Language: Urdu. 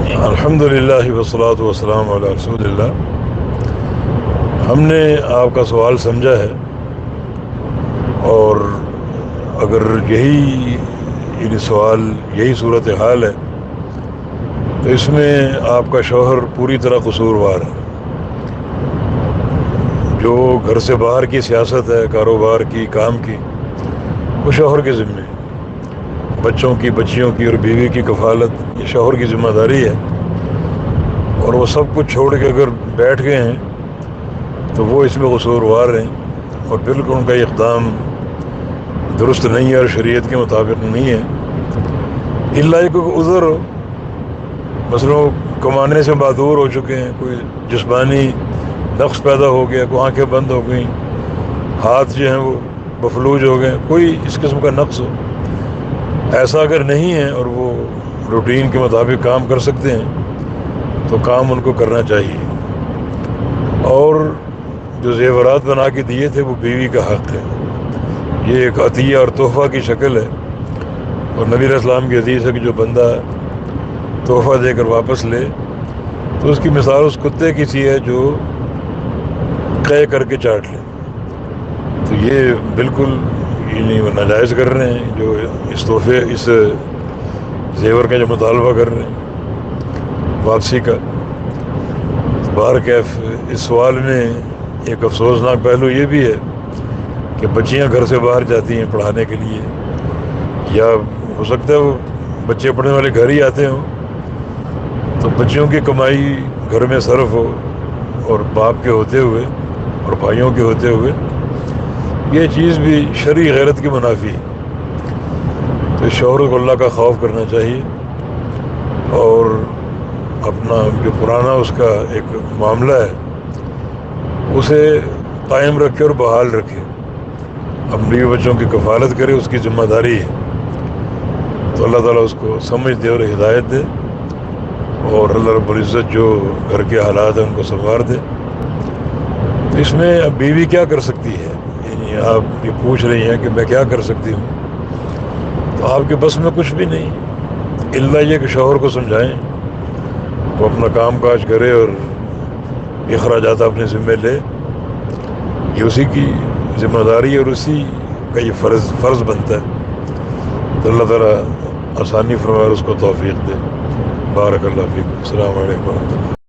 الحمدللہ والصلاۃ والسلام علی رسول اللہ. ہم نے آپ کا سوال سمجھا ہے، اور اگر یہی سوال یہی صورت حال ہے تو اس میں آپ کا شوہر پوری طرح قصوروار ہے. جو گھر سے باہر کی سیاست ہے، کاروبار کی، کام کی، وہ شوہر کے ذمے ہے. بچوں کی، بچیوں کی اور بیوی کی کفالت یہ شوہر کی ذمہ داری ہے، اور وہ سب کچھ چھوڑ کے اگر بیٹھ گئے ہیں تو وہ اس میں قصوروار ہیں، اور بالکل ان کا اقدام درست نہیں ہے اور شریعت کے مطابق نہیں ہے. الا یہ کوئی عذر ہو، مثلا کمانے سے معذور ہو چکے ہیں، کوئی جسمانی نقص پیدا ہو گیا، کوئی آنکھیں بند ہو گئیں، ہاتھ جو ہیں وہ مفلوج ہو گئے، کوئی اس قسم کا نقص ہو. ایسا اگر نہیں ہے اور وہ روٹین کے مطابق کام کر سکتے ہیں تو کام ان کو کرنا چاہیے. اور جو زیورات بنا کے دیے تھے وہ بیوی کا حق ہے. یہ ایک عطیہ اور تحفہ کی شکل ہے، اور نبی علیہ السلام کی حدیث ہے کہ جو بندہ تحفہ دے کر واپس لے تو اس کی مثال اس کتے کی سی ہے جو قے کر کے چاٹ لے. تو یہ بالکل وہ ناجائز کر رہے ہیں جو اس تحفے، اس زیور کا جو مطالبہ کر رہے ہیں واپسی کا. بہرکیف اس سوال میں ایک افسوسناک پہلو یہ بھی ہے کہ بچیاں گھر سے باہر جاتی ہیں پڑھانے کے لیے، یا ہو سکتا ہے وہ بچے پڑھنے والے گھر ہی آتے ہوں، تو بچیوں کی کمائی گھر میں صرف ہو، اور باپ کے ہوتے ہوئے اور بھائیوں کے ہوتے ہوئے یہ چیز بھی شرعی غیرت کی منافی ہے. تو شوہر کو اللہ کا خوف کرنا چاہیے، اور اپنا جو پرانا اس کا ایک معاملہ ہے اسے قائم رکھے اور بحال رکھے. اپنے بیوی بچوں کی کفالت کرے، اس کی ذمہ داری ہے. تو اللہ تعالیٰ اس کو سمجھ دے اور ہدایت دے، اور اللہ رب العزت جو گھر کے حالات ہیں ان کو سنوار دے. تو اس میں اب بیوی کیا کر سکتی ہے؟ یعنی آپ یہ پوچھ رہی ہیں کہ میں کیا کر سکتی ہوں. تو آپ کے بس میں کچھ بھی نہیں، الا یہ کہ شوہر کو سمجھائیں وہ اپنا کام کاج کرے اور اخراجات اپنے ذمہ لے. یہ اسی کی ذمہ داری ہے اور اسی کا یہ فرض بنتا ہے. تو اللہ تعالیٰ آسانی فرمائے اور اس کو توفیق دے. بارک اللہ فیکم. السلام علیکم ورحمۃ اللہ.